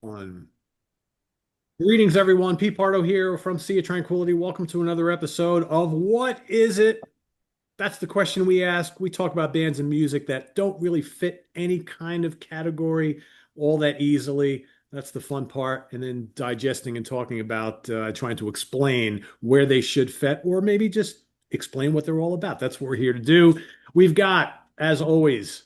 One. Greetings, everyone. Pete Pardo here from Sea of Tranquility. Welcome to another episode of What Is It? That's the question we ask. We talk about bands and music that don't really fit any kind of category all that easily. That's the fun part. And then digesting and talking about trying to explain where they should fit, or maybe just explain what they're all about. That's what we're here to do. We've got, as always,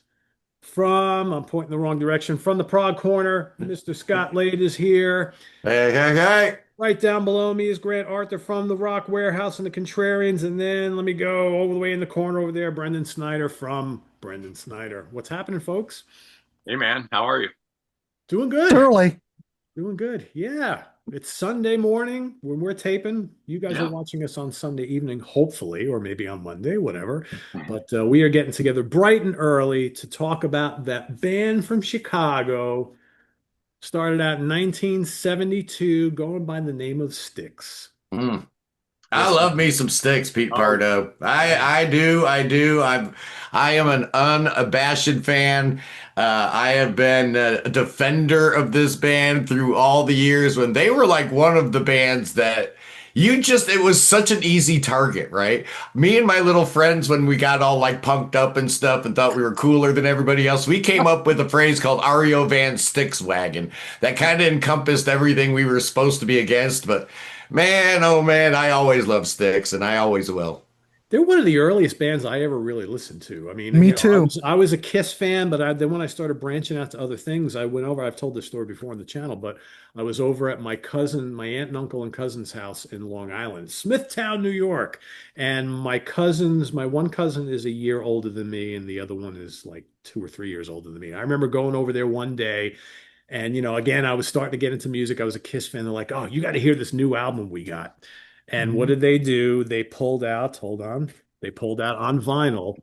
I'm pointing the wrong direction, from the Prog Corner, Mr. Scot Lade is here. Hey, hey, hey. Right down below me is Grant Arthur from the Rock Warehouse and the Contrarians. And then let me go all the way in the corner over there, Brendon Snyder from Brendon Snyder. What's happening, folks? Hey man, how are you? Doing good. Early. Doing good. Yeah. It's Sunday morning when we're taping. You guys are Yeah. watching us on Sunday evening, hopefully, or maybe on Monday, whatever. But we are getting together bright and early to talk about that band from Chicago. Started out in 1972, going by the name of Styx. Mm. I Yes. love me some Styx, Pete Oh, Pardo. yeah. I do. I am an unabashed fan. I have been a defender of this band through all the years when they were like one of the bands that it was such an easy target, right? Me and my little friends, when we got all like punked up and stuff and thought we were cooler than everybody else, we came up with a phrase called Ario Van Styxwagon that kind of encompassed everything we were supposed to be against. But man, oh man, I always love Styx and I always will. They're one of the earliest bands I ever really listened to. I mean, Me I too. was I was a Kiss fan, but then when I started branching out to other things, I went over. I've told this story before on the channel, but I was over at my aunt and uncle and cousin's house in Long Island, Smithtown, New York. And my one cousin is a year older than me, and the other one is like 2 or 3 years older than me. I remember going over there one day, and again, I was starting to get into music. I was a Kiss fan. They're like, "Oh, you got to hear this new album we got." And what Mhm. did they do? Hold on, they pulled out on vinyl,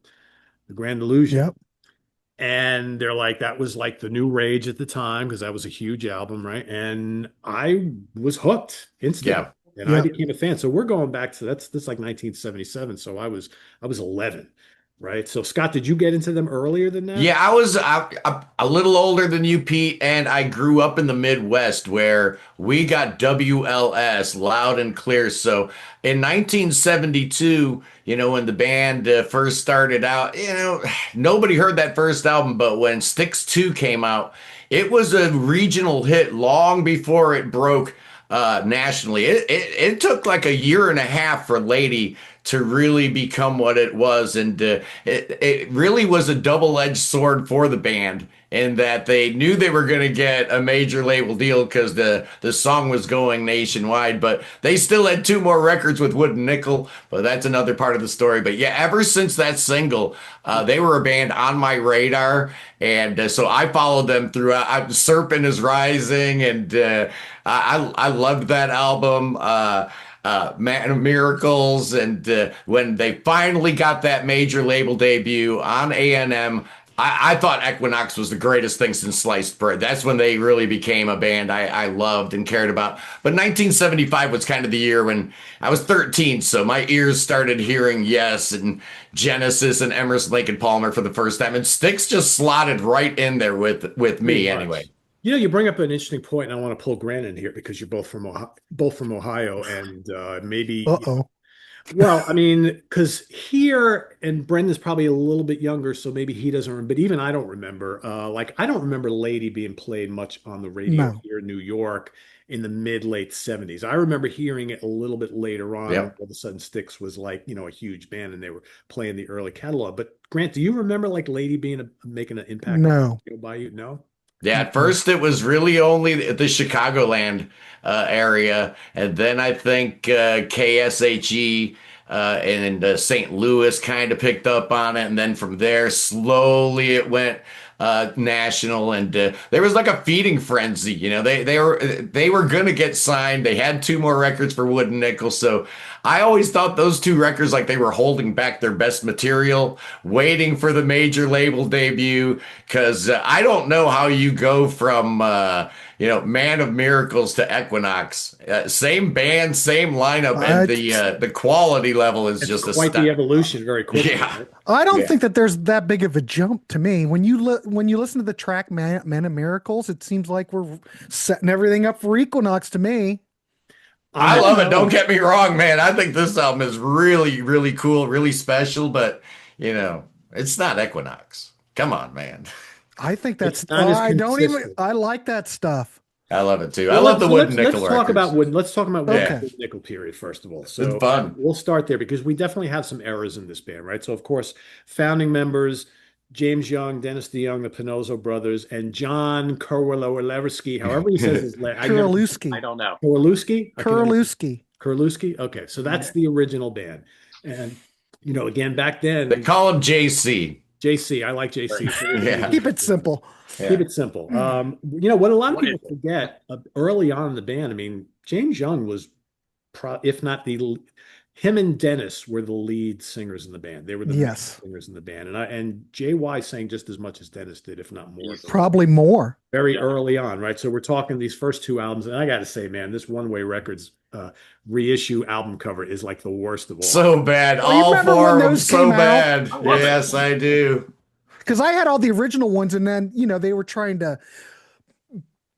The Grand Illusion. Yep. And they're like, that was like the new rage at the time because that was a huge album, right? And I was hooked instantly. Yeah. And I Yep. became a fan. So we're going back to that's like 1977. So I was 11, right? So Scott, did you get into them earlier than that? Yeah, I was a little older than you, Pete, and I grew up in the Midwest where we got WLS loud and clear. So in 1972, when the band first started out, nobody heard that first album, but when Styx 2 came out, it was a regional hit long before it broke nationally. It took like a year and a half for Lady to really become what it was, and it really was a double-edged sword for the band in that they knew they were going to get a major label deal because the song was going nationwide, but they still had two more records with Wood and Nickel, but that's another part of the story. But yeah, ever since that single, they were a band on my radar, and so I followed them throughout. Serpent is Rising, and I loved that album. Man of Miracles, and when they finally got that major label debut on A&M, I thought Equinox was the greatest thing since sliced bread. That's when they really became a band I loved and cared about. But 1975 was kind of the year when I was 13, so my ears started hearing Yes and Genesis and Emerson, Lake and Palmer for the first time, and Styx just slotted right in there with Pretty me anyway. much. You bring up an interesting point, and I want to pull Grant in here because you're both from Ohio, and maybe. Uh-oh. Well, I mean, because here, and Brendan's probably a little bit younger, so maybe he doesn't remember, but even I don't remember. Like, I don't remember Lady being played much on the radio No. here in New York in the late 70s. I remember hearing it a little bit later on when Yep. all of a sudden Styx was like, a huge band and they were playing the early catalog. But Grant, do you remember like Lady making an impact on No. by you? No? Yeah, at Mm-mm. first it was really only the Chicagoland area, and then I think KSHE and St. Louis kind of picked up on it, and then from there slowly it went national, and there was like a feeding frenzy. They were gonna get signed. They had two more records for Wood and Nickel, so I always thought those two records like they were holding back their best material, waiting for the major label debut. Because I don't know how you go from Man of Miracles to Equinox. Same band, same lineup, and I the quality level is It's just a quite the step. evolution very quickly, Yeah, right? I don't yeah. think that there's that big of a jump to me. When you listen to the track Man of Miracles, it seems like we're setting everything up for Equinox to me. I'm I I with don't love it. know. Don't get me wrong, man. I think this album is really, really cool, really special, but it's not Equinox. Come on, man. I think it's that's not as I don't even consistent. I like that stuff. I love it too. I Well, love the Wooden Nickel let's talk about records. wood. Let's talk about wood Yeah, Okay. nickel period first of all. it's So fun. we'll start there because we definitely have some errors in this band, right? So of course, founding members James Young, Dennis DeYoung, the Pinozzo brothers, and John Korwalowski, however he says his last. I Kuralewski. don't know. Korwalowski. I can never. Kuralewski. Kurlewski. Okay, so that's the original band, and again back They then, call him JC. JC. I like Right. JC. Yeah, Keep it simple. Keep yeah. it simple. What a lot of What is people forget early on in the band. I mean, James Young was, if not him and Dennis were the lead singers in the band. They were the main Yes. singers in the band, and JY sang just as much as Dennis did, if not more. Easily. Probably more. Very Yeah. early on, right? So we're talking these first two albums, and I got to say, man, this One Way Records reissue album cover is like the worst of all. So bad. Oh, you All remember four when of them those so came out? bad. I love it. Yes, I do. Because I had all the original ones, and then they were trying to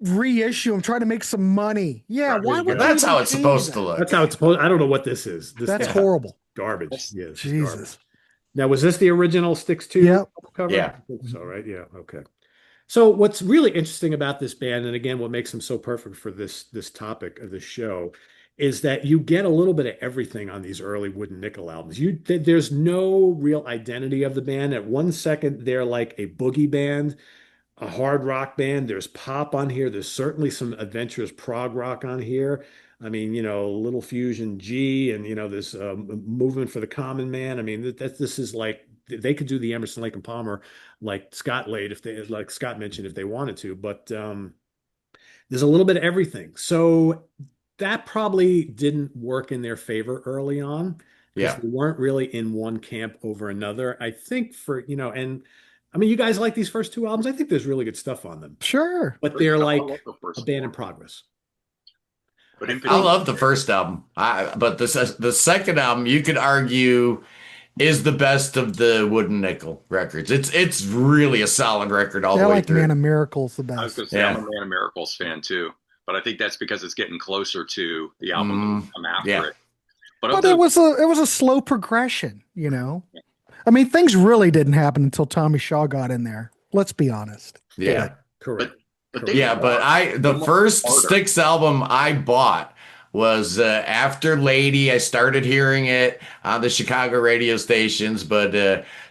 reissue them, trying to make some money. Yeah, Right. why would Well, they That's even how it's change supposed to that? look. That's how it's supposed. I don't know what this is. That's Yeah. horrible. Garbage. That's- Yes, garbage. Jesus. Now, was this the original Styx 2 Yep. cover? Yeah. I think so, right? Yeah. Okay. So what's really interesting about this band, and again, what makes them so perfect for this topic of the show, is that you get a little bit of everything on these early Wooden Nickel albums. There's no real identity of the band. At one second, they're like a boogie band, a hard rock band. There's pop on here. There's certainly some adventurous prog rock on here. I mean, Little Fusion G, and this movement for the common man. I mean, this is like they could do the Emerson, Lake and Palmer, like Scot Lade, if they, like Scott mentioned, if they wanted to. But there's a little bit of everything. So that probably didn't work in their favor early on because Yeah. they weren't really in one camp over another. I think and I mean, you guys like these first two albums. I think there's really good stuff on them, Sure. but they're I like love the a first band in one. progress. But in I particular, love the first album. But the second album, you could argue, is the best of the Wooden Nickel records. It's really a solid record all I the way like through. Man of Miracles the I was going best. to say I'm a Yeah. Man of Miracles fan too, but I think that's because it's getting closer to the album Mm, I'm after yeah. it. But of But the it was a slow progression. I mean, things really didn't happen until Tommy Shaw got in there. Let's be honest. Yeah. Correct. but Correct. they Yeah, but the much first harder. Styx album I bought was after Lady. I started hearing it on the Chicago radio stations, but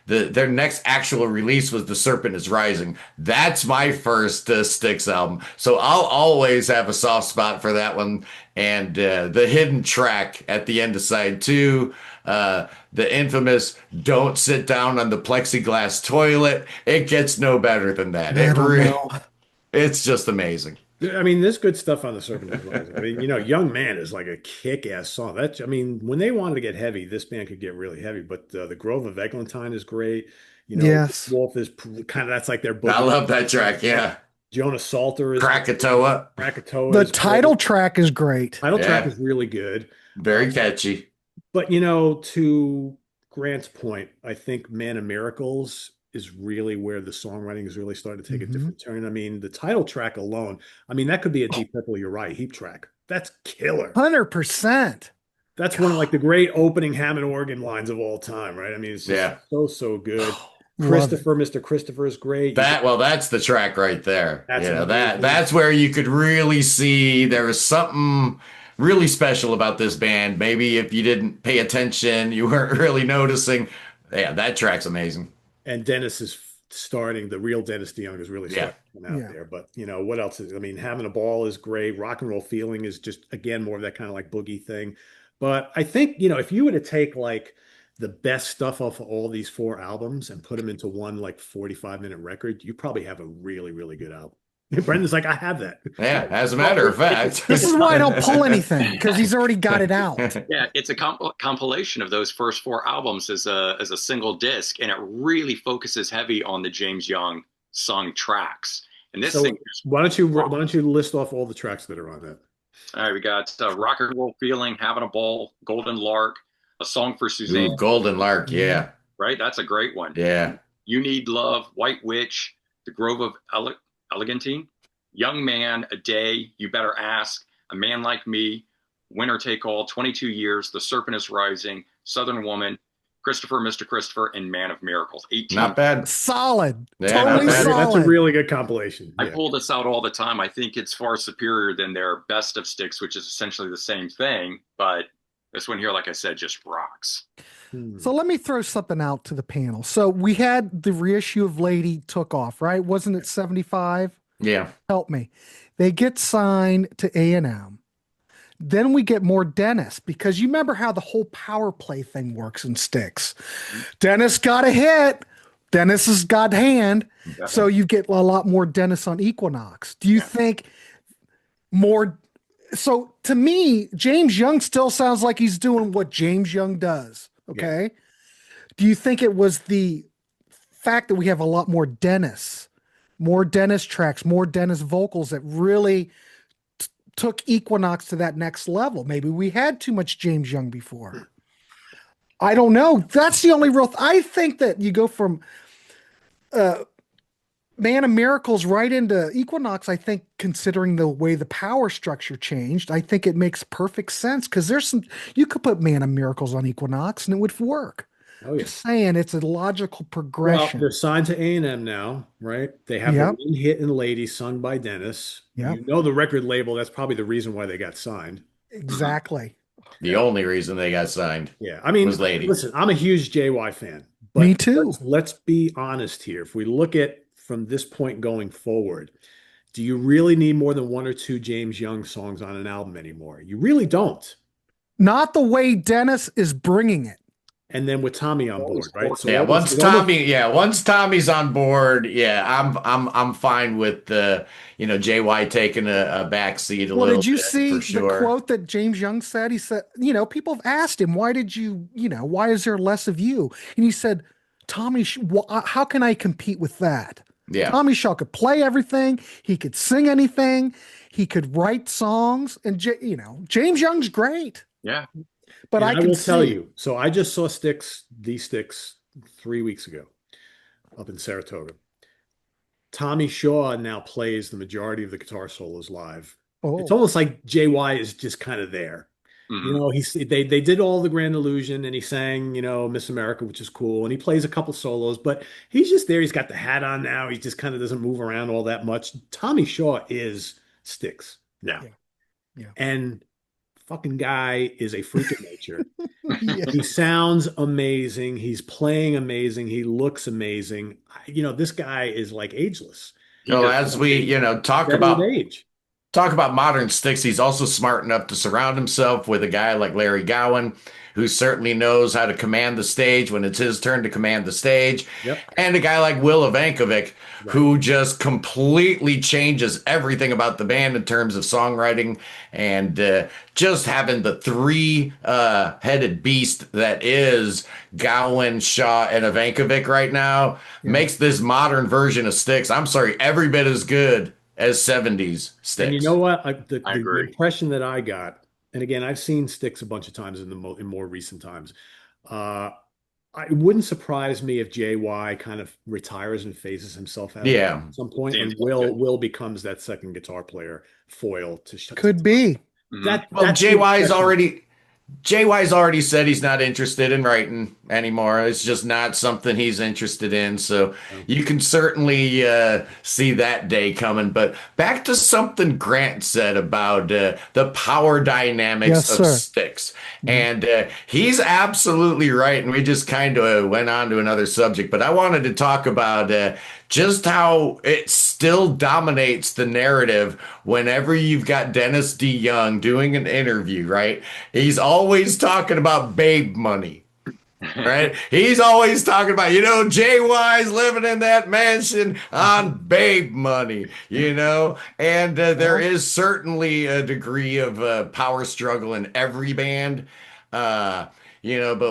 their next actual release was The Serpent is Rising. That's my first Styx album. So I'll always have a soft spot for that one. And the hidden track at the end of side two, the infamous "Don't sit down on the plexiglass toilet." It gets no better than that. I don't know. It's just amazing. I mean, there's good stuff on the Serpent is Rising. I mean, Young Man is like a kick-ass song. I mean, when they wanted to get heavy, this band could get really heavy. But the Grove of Eglantine is great. Yes. Wolf is kind of that's like their book. I love that track. Yeah. Jonas Salter is Krakatoa. Krakatoa The is title great. track is great. Title track Yeah. is really good. Very catchy. But to Grant's point, I think Man of Miracles is really where the songwriting is really starting to take a Mhm. different turn. I mean, the title track alone, I mean, that could be a Deep Purple Uriah Heep track. That's killer. 100%. That's one of like the great opening Hammond organ lines of all time, right? I mean, it's just Yeah. so good. Love Christopher, Mr. Christopher is great. That's the track right there. That's That's amazing. that's where you could really see there was something really special about this band. Maybe if you didn't pay attention, you weren't really noticing. Yeah, that track's amazing. And Dennis is starting, the real Dennis DeYoung is really Yeah. starting to come out Yeah. there. But what else is, I mean, Having a Ball is great. Rock and Roll Feeling is just, again, more of that kind of like boogie thing. But I think, if you were to take like the best stuff off of all these four albums and put them into one like 45-minute record, you probably have a really, really good album. Brendan's like, I have that. Yeah, as a matter of fact. This is why I don't pull anything because he's already got it out. Yeah, it's a compilation of those first four albums as a single disc, and it really focuses heavy on the James Young sung tracks. And this thing So is why don't you list off all the tracks that are on that? all right. We got Rock and Roll Feeling, Having a Ball, Golden Lark, A Song for Suzanne. Ooh, Golden Lark. Mhm. Yeah. Right, that's a great one. Yeah. You Need Love, White Witch, The Grove of Elegantine, Young Man, A Day, You Better Ask, A Man Like Me, Winner Take All, 22 Years, The Serpent is Rising, Southern Woman, Christopher, Mr. Christopher, and Man of Miracles. 18. Not bad. Solid. Yeah, not Totally That's bad. that's a solid. really good compilation. I Yeah. pull this out all the time. I think it's far superior than their Best of Styx, which is essentially the same thing. But this one here, like I said, just rocks. So let me throw something out to the panel. So we had the reissue of Lady took off, right? Wasn't it 75? Yeah. Help me. They get signed to A&M. Then we get more Dennis because you remember how the whole power play thing works in Styx. Dennis got a hit. Dennis has got hand. So you get a lot more Dennis on Equinox. Do you think more? So to me, James Young still sounds like he's doing what James Young does. Okay. Do you think it was the fact that we have a lot more Dennis tracks, more Dennis vocals that really took Equinox to that next level? Maybe we had too much James Young before. I don't know. That's the only real. I think that you go from Man of Miracles right into Equinox. I think, considering the way the power structure changed, I think it makes perfect sense because there's some you could put Man of Miracles on Equinox and it would work. Oh yeah. Just saying, it's a logical Well, progression. they're signed to A&M now, right? They have the Yep. one hit in Lady sung by Dennis. Yep. You know the record label, that's probably the reason why they got signed. Exactly. The only reason they got signed Yeah. I mean, was Lady. listen, I'm a huge JY fan, Me but too. let's be honest here. If we look at from this point going forward, do you really need more than one or two James Young songs on an album anymore? You really don't. Not the way Dennis is bringing it. And then with Tommy on board, right? So Yeah, almost, it almost once Tommy's on board, yeah, I'm fine with JY taking a back seat a Well, little did you bit see for the sure. quote that James Young said? He said, people have asked him, why did why is there less of you? And he said, Tommy, how can I compete with that? Yeah. Tommy Shaw could play everything. He could sing anything. He could write songs. And, James Young's great. Yeah. But and I I can will tell see. you. So I just saw Styx 3 weeks ago up in Saratoga. Tommy Shaw now plays the majority of the guitar solos live. It's Oh, almost like JY is just kind of there. You Mhm. know, they did all the Grand Illusion and he sang, Miss America, which is cool. And he plays a couple solos, but he's just there. He's got the hat on now. He just kind of doesn't move around all that much. Tommy Shaw is Styx now. Yeah. Yeah. And fucking guy is a freak of nature. yeah. He sounds amazing. He's playing amazing. He looks amazing. This guy is like ageless. He So does as we, Better with age. talk about modern Sticks, he's also smart enough to surround himself with a guy like Larry Gowan, who certainly knows how to command the stage when it's his turn to command the stage, Yep. and a guy like Will Evankovic, Right. who just completely changes everything about the band in terms of songwriting and just having the three-headed beast that is Gowan, Shaw, and Evankovic right now makes this modern version of Sticks, I'm sorry, every bit as good as 70s Sticks. And you know what? The agree. impression that I got, and again, I've seen Styx a bunch of times in more recent times. Uh, it wouldn't surprise me if JY kind of retires and phases himself out Yeah. at some point, and Seems like it. Will becomes that second guitar player foil to shut. Could be. Mhm. Well, That's the impression. JY's already said he's not interested in writing anymore. It's just not something he's interested in. So you can certainly see that day coming. But back to something Grant said about the power dynamics Yes, of sir. Styx. And he's absolutely right. And we just kind of went on to another subject. But I wanted to talk about just how it still dominates the narrative whenever you've got Dennis D. Young doing an interview, right? He's always talking about babe money, right? He's always talking about, JY's living in that mansion on babe money, And there is certainly a degree of power struggle in every band. But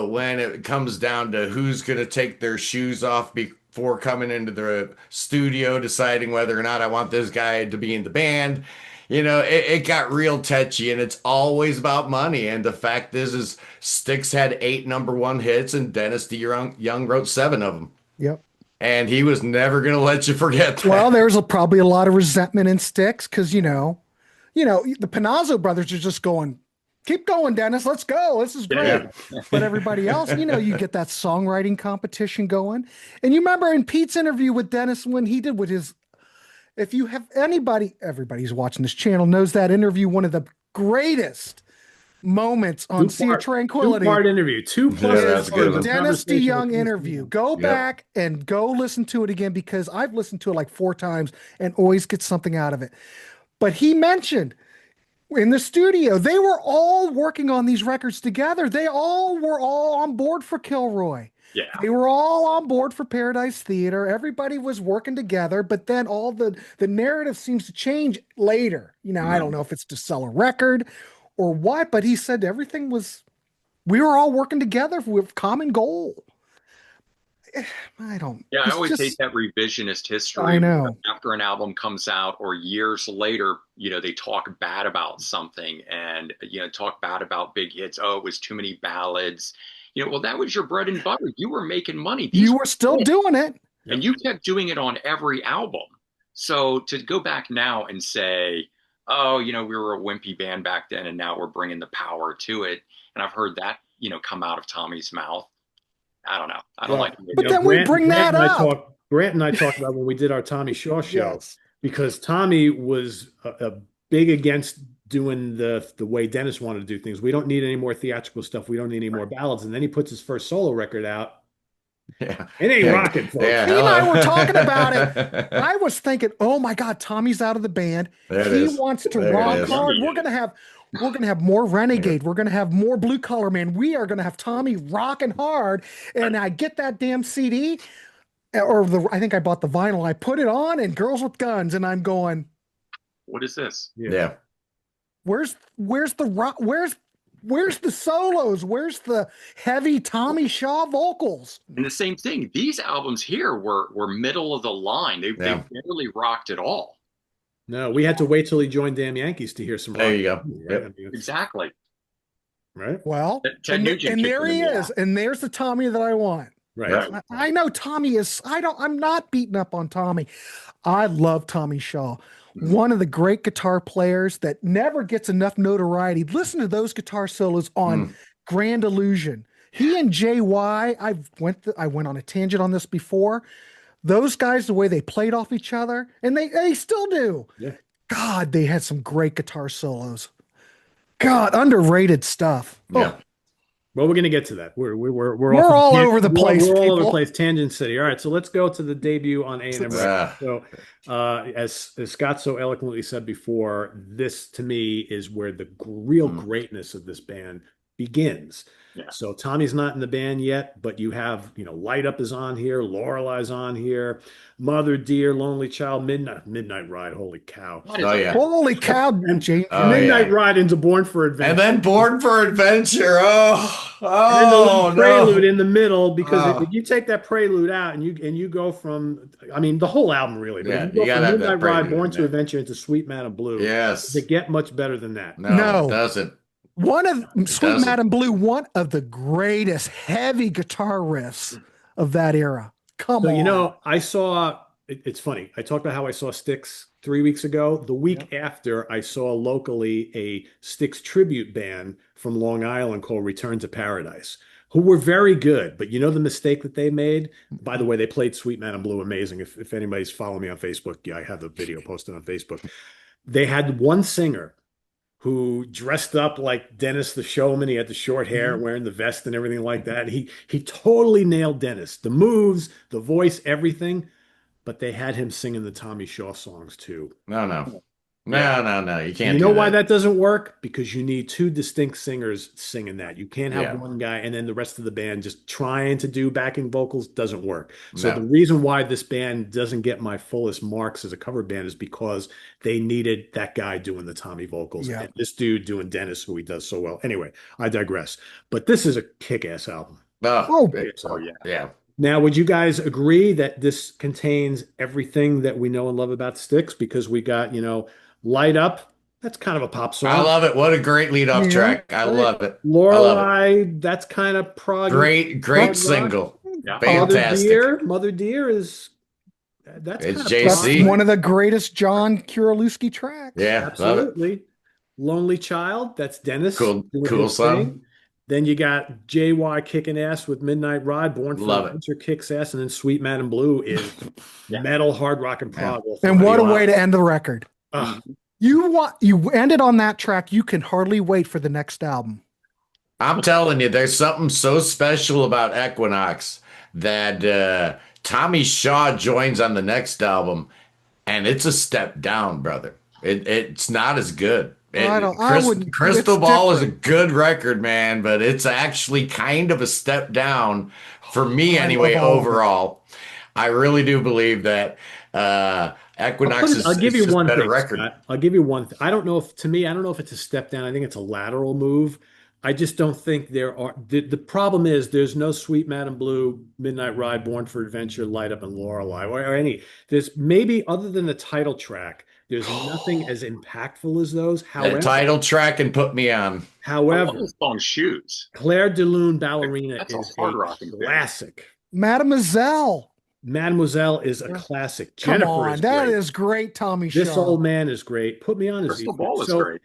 when it comes down to who's going to take their shoes off before before coming into the studio, deciding whether or not I want this guy to be in the band. It got real touchy, and it's always about money. And the fact is Styx had 8 number 1 hits, and Dennis DeYoung wrote 7 of them. Yep. And he was never going to let you forget that. Well, there's probably a lot of resentment in Styx because the Panazzo brothers are just going, keep going, Dennis. Let's go. This is great. Yeah. But everybody else, you get that songwriting competition going. And you remember in Pete's interview with Dennis when he did with his, if you have everybody's watching this channel knows that interview, one of the greatest moments on Sea of Tranquility. 2-part interview, 2+ that's good. The Dennis DeYoung interview. Go back and go listen to it again because I've listened to it like 4 times and always get something out of it. But he mentioned in the studio, they were all working on these records together. They all were on board for Kilroy. Yeah. They were all on board for Paradise Theater. Everybody was working together, but then all the narrative seems to change later. I don't know if it's to sell a record or what, but he said we were all working together with common goal. I always hate that revisionist history. I know. After an album comes out or years later, they talk bad about something and, talk bad about big hits. Oh, it was too many ballads. Well, that was your bread and butter. You were making money. You were still doing it. And you kept doing it on every album. So to go back now and say, oh, we were a wimpy band back then and now we're bringing the power to it. And I've heard that, come out of Tommy's mouth. I don't know. I don't like it. But then we bring that up. Grant and I talked about when we did our Tommy Shaw show, because Tommy was a big against doing the way Dennis wanted to do things. We don't need any more theatrical stuff. We don't need any more ballads. And then he puts his first solo record out. Yeah. It ain't rocking, folks. Yeah, he and I were talking about it. I was thinking, oh my God, Tommy's out of the band. He wants to rock hard. We're gonna have more Renegade. We're gonna have more Blue Collar Man. We are gonna have Tommy rocking hard. And I get that damn CD, I think I bought the vinyl. I put it on, and Girls with Guns, and I'm going, what is this? Yeah. Where's the rock? Where's the solos? Where's the heavy Tommy Shaw vocals? And the same thing. These albums here were middle of the line. They barely rocked at all. No, we had to wait till he joined Damn Yankees to hear some rock. There you go. Right? Yep. Exactly. Right. Well, Ted Nugent and there he is. And there's the Tommy that I want. Right. I know Tommy is. I'm not beating up on Tommy. I love Tommy Shaw. One of the great guitar players that never gets enough notoriety. Listen to those guitar solos on Grand Illusion. He and JY, I went on a tangent on this before. Those guys, the way they played off each other, and they still do. Yeah. God, they had some great guitar solos. God, underrated stuff. Yeah. Oh. Well, we're gonna get to that. We're all over the place. We're all people. over the place. Tangent City. All right, so let's go to the debut on A&M Records. So, as Scott so eloquently said before, this to me is where the real greatness of this band begins. Yeah. So Tommy's not in the band yet, but you have, Light Up is on here, Lorelei's on here, Mother Dear, Lonely Child, Midnight Ride. Holy cow! Oh yeah! Holy cow! Midnight Ride into Born for Adventure, and then Born for Adventure. And the prelude in the middle, because if you take that prelude out and you go from, the whole album really. Yeah, you go you from gotta Midnight Ride, Born to yeah. Adventure into Sweet Madam Blue. Yes. Does it get much better than that? No, it doesn't. One of Sweet Madam Blue, one of the greatest heavy guitar riffs of that era. Come on. I saw, it's funny. I talked about how I saw Styx 3 weeks ago. The week after, I saw locally a Styx tribute band from Long Island called Return to Paradise, who were very good. But the mistake that they made? By the way, they played Sweet Madam Blue amazing. If anybody's following me on Facebook, I have the video posted on Facebook. They had one singer who dressed up like Dennis the Showman. He had the short hair, wearing the vest and everything like that. He totally nailed Dennis. The moves, the voice, everything. But they had him singing the Tommy Shaw songs too. No. You can't. You know why that doesn't work? Because you need 2 distinct singers singing that. You can't have one guy and then the rest of the band just trying to do backing vocals. Doesn't work. So the reason why this band doesn't get my fullest marks as a cover band is because they needed that guy doing the Tommy vocals and this dude doing Dennis, who he does so well. Anyway, I digress. But this is a kick-ass album. Yeah. Now, would you guys agree that this contains everything that we know and love about Styx? Because we got, Light Up. That's kind of a pop I song, love it. What a great lead-off Yeah. track. I right? love it. I love it. Lorelei, that's kind of proggy, Great prog rock. single. Yeah. Fantastic. Mother Dear is that's It's kind of That's prog, JC. one right? of the greatest John Kierulewski tracks. Yeah, love it. Absolutely. Lonely Child, that's Dennis doing Cool his thing. song. Then you got JY kicking ass with Midnight Ride, Born for Love it. Adventure kicks ass, and then Sweet Man and Blue is Yeah. metal, hard rock, and Yeah. prog. All And three. what a Wow. way to end the record. Ugh. You ended on that track. You can hardly wait for the next album. I'm telling you, there's something so special about Equinox that Tommy Shaw joins on the next album, and it's a step down, brother. It's not as good. I wouldn't. Crystal It's Ball is a different. good record, man, but it's actually kind of a step down for me I anyway, love all of it. overall. I really do believe that Equinox I'll give is you just a one better thing, record. Scott. I'll give you one. I don't know if, to me, I don't know if it's a step down. I think it's a lateral move. I just don't think there are. The problem is there's no Sweet Madam Blue, Midnight Ride, Born for Adventure, Light Up, and Lorelei, or any. There's maybe other than the title track, there's nothing as impactful as those. That title track and Put Me On. I love However, the song Shoes. Claire de Lune Ballerina That's a is hard a rocking band. classic. Mademoiselle. Mademoiselle is a classic. Come Jennifer on, is that great. is great, Tommy This Shaw. Old Man is great. Put Me On is Crystal easy. Ball is So, great.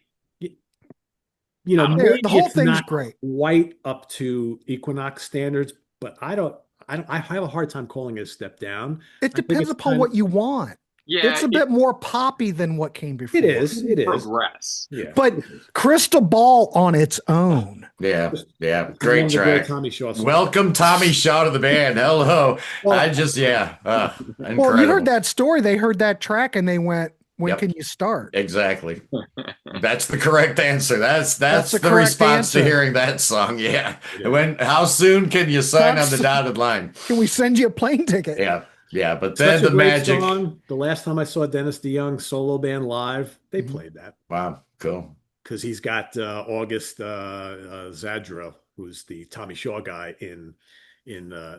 maybe The whole it's thing's not great. quite up to Equinox standards, but I have a hard time calling it a step down. It I think depends it's upon kind what of- you want. Yeah, It's a bit more poppy than what came before. It is. progress. Yeah. But Crystal Ball on its own. Yeah, One of great the great track. Tommy Shaw songs. Welcome Tommy Shaw to the band. Hello. Well- Incredible. Well, you heard that story. They heard that track and they went, when Yep. can you start? Exactly. That's the correct answer. That's the the correct response to answer. hearing that song. Yeah. Yeah. How soon can you sign That's- on the dotted line? Can we send you a plane ticket? Yeah. Yeah. But Such then a the great magic. song. The last time I saw Dennis DeYoung solo band live, they Mhm. played that Wow. Cool. because he's got August Zadra, who's the Tommy Shaw guy in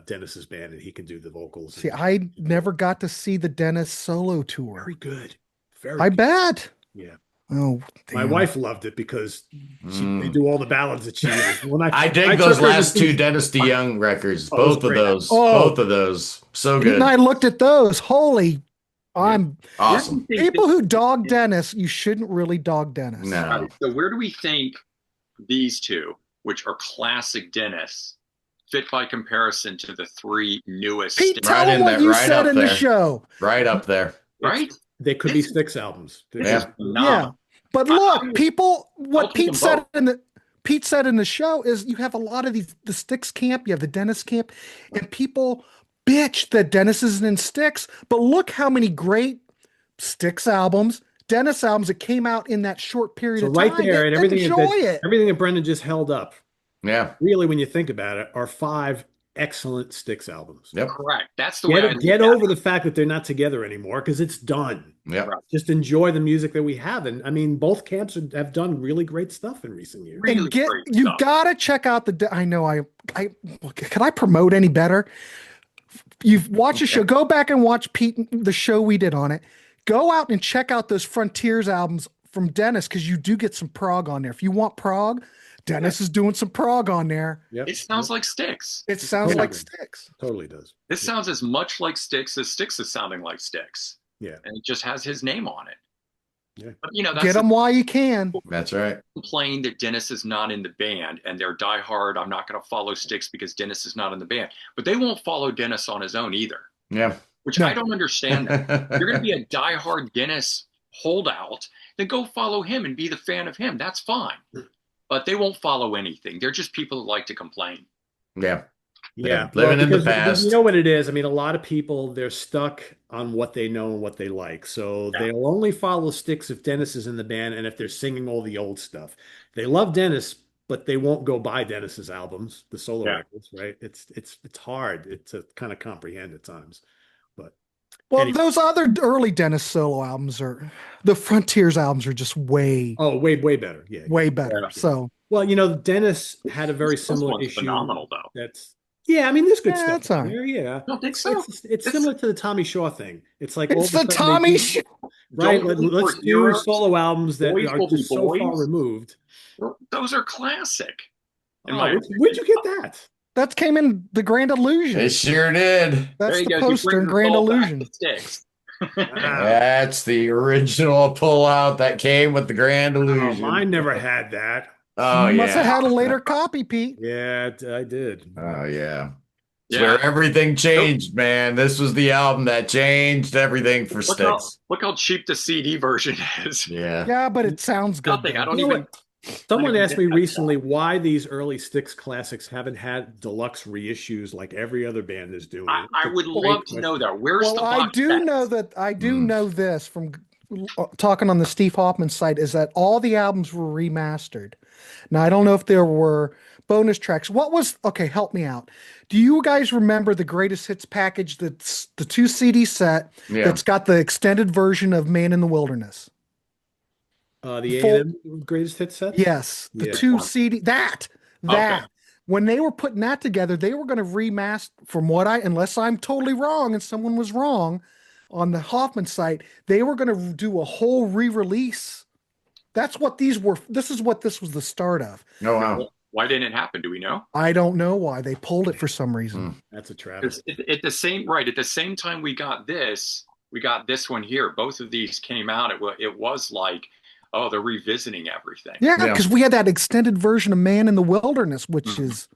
Dennis's band, and he can do the vocals. See, I never got to see the Dennis solo tour. Very good. Very I good. bet. Yeah. Oh, My damn. wife loved it because they do all the ballads that she uses. When I dig I those took her to last see- two Dennis DeYoung records. Oh, it was Both of great. those. Oh. Both of those. So Pete good. and I looked at those. Holy, I'm Awesome. people who dog Dennis, you shouldn't really dog Dennis. No. So where do we think these two, which are classic Dennis, fit by comparison to the three newest? Pete, Right tell in him what there, you right said up in the there. show. Right up there. right? They could be Styx albums. They're Yeah. just- Yeah. But look, people, I'll what take Pete them said both. in the Pete said in the show is you have a lot of the Styx camp, you have the Dennis camp, and people bitch that Dennis isn't in Styx. But look how many great Styx albums, Dennis albums that came out in that short period So of right time. there, and everything Enjoy it. everything that Brendon just held up, Yeah. really, when you think about it, are 5 excellent Styx albums. Yep. Correct. That's the way I Get look at over the fact that they're not together anymore because it's done. Yep. Just enjoy the music that we have, and I mean, both camps have done really great stuff in recent years. Really And get great you stuff. gotta check out I know can I promote any better? You've watched the show. Go back and watch Pete, the show we did on it. Go out and check out those Frontiers albums from Dennis because you do get some prog on there. If you want prog, Dennis is doing some prog on there. Yep. It sounds like Styx. It sounds Totally. like Styx. Totally does. This sounds as much like Styx as Styx is sounding like Styx. Yeah. And it just has his name on it. Yeah. But that's Get the them while you can. That's right. complain that Dennis is not in the band and they're diehard. I'm not going to follow Styx because Dennis is not in the band. But they won't follow Dennis on his own either, Yeah. which No. I don't understand. That. You're going to be a diehard Dennis holdout, then go follow him and be the fan of him. That's fine. But they won't follow anything. They're just people that like to complain. Yeah. Yeah, Living in the because past. You know what it is? I mean, a lot of people, they're stuck on what they know and what they like. So Yeah. they'll only follow Styx if Dennis is in the band and if they're singing all the old stuff. They love Dennis, but they won't go buy Dennis's albums, the solo Yeah. records, right? It's hard to kind of comprehend at times. But Well, Anyway. those other early Dennis solo albums the Frontiers albums are just way way better. Yeah. better. Yeah. So Well, Dennis had a very This similar one's issue. phenomenal, though. That's Yeah, I mean, there's good Yeah, stuff that's on all right. there. Yeah, I don't think so. it's It's similar to the Tommy Shaw thing. It's like all It's of a the sudden they Tommy do Show. right. Don't Wait for Let's do Heroes. solo albums that Boys are Will Be just so far Boys. removed. Those are classic, in Oh, my where'd opinion. you get that? That came in the Grand It Illusion. sure did. There That's you the go. You poster bring in us Grand all back to Illusion. Styx. Wow. That's the original pullout that came with the Grand Oh, Illusion. mine never had that. Oh You must have yeah. had a later copy, Pete. Yeah, I did. Oh yeah. It's Yeah. where everything Nope. changed, man. This was the album that changed everything for Styx. Look how cheap the CD version is. Yeah. Yeah, but it sounds good Nothing. though. I don't You know even. what? Someone even asked get me that recently song. why these early Styx classics haven't had deluxe reissues like every other band is doing. I It's a would great love to know question. that. Where's Well, the I box do set? know that I do Mm. know this from talking on the Steve Hoffman site is that all the albums were remastered. Now, I don't know if there were bonus tracks. What was, okay, help me out. Do you guys remember the greatest hits package that's the 2 CD set Yeah. that's got the extended version of Man in the Wilderness? The The full, A&M greatest hit sets? yes, the Yeah. 2 CD, Okay. that. When they were putting that together, they were going to remaster, from what unless I'm totally wrong and someone was wrong on the Hoffman site, they were going to do a whole re-release. That's what these were. This is what this was the start of. Oh wow. Why didn't it happen? Do we know? I don't know why they pulled it for some reason. Mm. That's a Because travesty. at the same time we got this one here. Both of these came out. It was like, oh, they're revisiting everything. Yeah, Yeah. because we had that extended version of Man in the Wilderness, which Mhm. is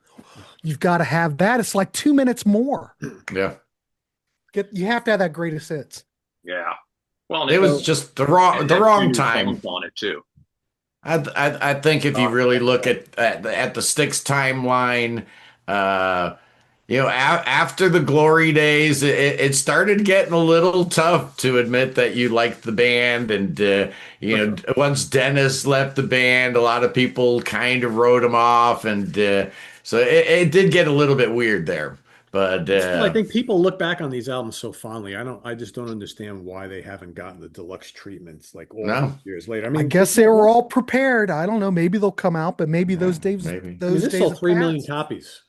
you've got to have that. It's like 2 minutes more. Yeah. You have to have that greatest hits. Yeah. Well, and It was it just the had wrong new time. songs on it too. I think if you really look at the Styx timeline, after the glory days, it started getting a little tough to admit that you liked the band, and once Dennis left the band, a lot of people kind of wrote him off, and so it did get a little bit weird there. But Still, I think people look back on these albums so fondly. I just don't understand why they haven't gotten the deluxe treatments like all no, these years later. I I mean, guess they were all prepared. I don't know. Maybe they'll come out, but maybe Yeah, those days, maybe. those this days sold have 3 million passed. copies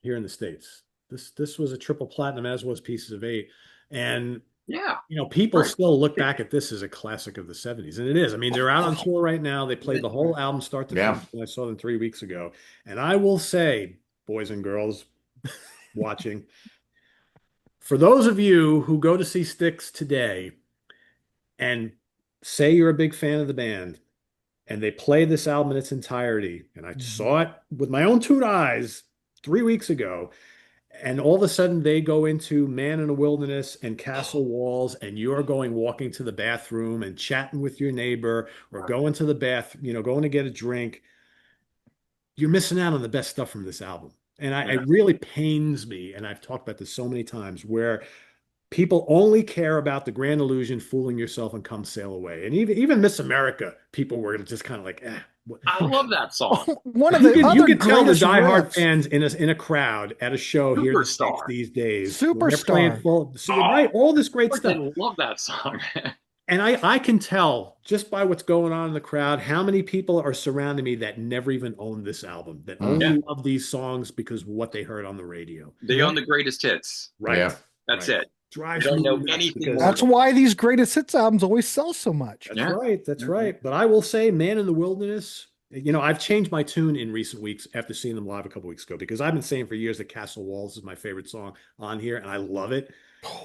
here in the States. This was a triple platinum, as was Pieces of Eight. And Yeah. people Right. still look back at this as a classic of the 70s. And it is. I mean, they're out on tour right now. They played the whole album start to Yeah. finish. And I saw them 3 weeks ago. And I will say, boys and girls watching, for those of you who go to see Styx today and say you're a big fan of the band, and they play this album in its entirety, and I saw it with my own two eyes 3 weeks ago, and all of a sudden they go into Man in the Wilderness and Castle Walls, and you're going walking to the bathroom and chatting with your neighbor or going to the going to get a drink. You're missing out on the best stuff from this album. And Yeah. it really pains me, and I've talked about this so many times, where people only care about the grand illusion, fooling yourself, and come sail away. And even Miss America, people were just kind of like, what? I love that song. One of You the can, you other can tell the greatest diehard riffs, fans in a crowd at a show here in the States Superstar. these days, when they're playing Superstar. full, so you're right, all this great stuff. I love that song. And I can tell just by what's going on in the crowd how many people are surrounding me that never even owned this album, that only Yeah. love these songs because of what they heard on the radio. They own the greatest hits. Right. Yeah. That's Right. it. Drives Don't me know nuts anything because- more. That's why these greatest hits albums always sell so much. That's Yeah. right. That's Mhm. right. But I will say, Man in the Wilderness, I've changed my tune in recent weeks after seeing them live a couple weeks ago, because I've been saying for years that Castle Walls is my favorite song on here, and I love it.